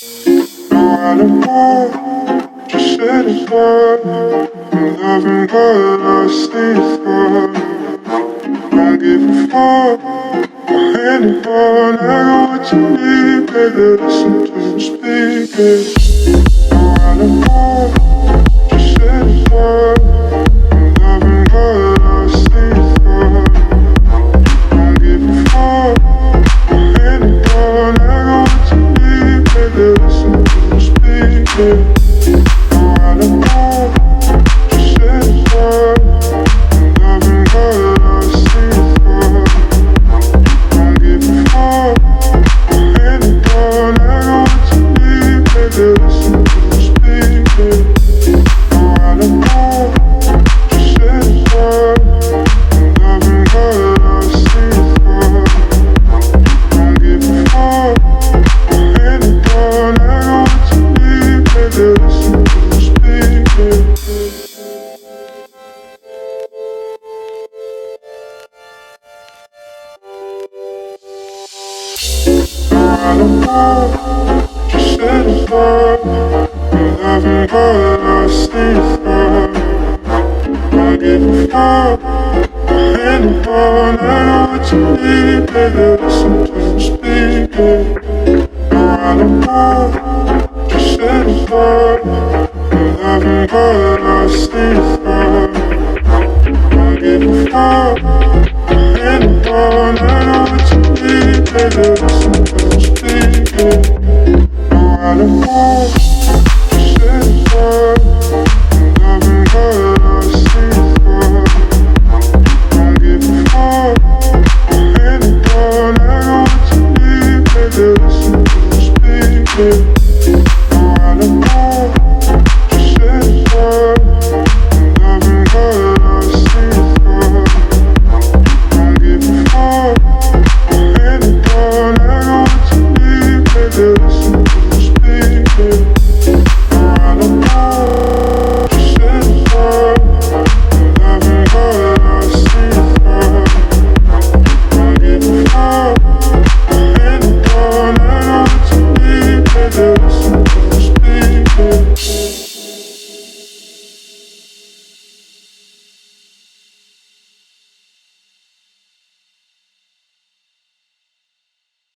I don't know, just satisfied. I'm loving what I see for. Don't give a fuck about anyone. I got what you need, baby. Listen to me speaking. I don't know, just satisfied. I'm loving what I see for. Don't give a fuck about anyone. I got what you need, baby. Listen to me speaking. I don't know, just satisfied. I'm loving what I see for. Don't give a fuck about anyone. I got what you need, baby. Listen to me speaking. I don't know, just satisfied. I'm loving what I see for. Don't give a fuck about anyone. I got what you need, baby. Listen to me speaking. I don't know, just satisfied. I'm loving what I see for. Don't give a fuck about anyone. I know what you need, baby. Listen to me speaking. I don't know, just satisfied. I'm loving what I see for. Don't give a fuck about anyone. I know what you need, baby. Listen to me speaking. I don't know.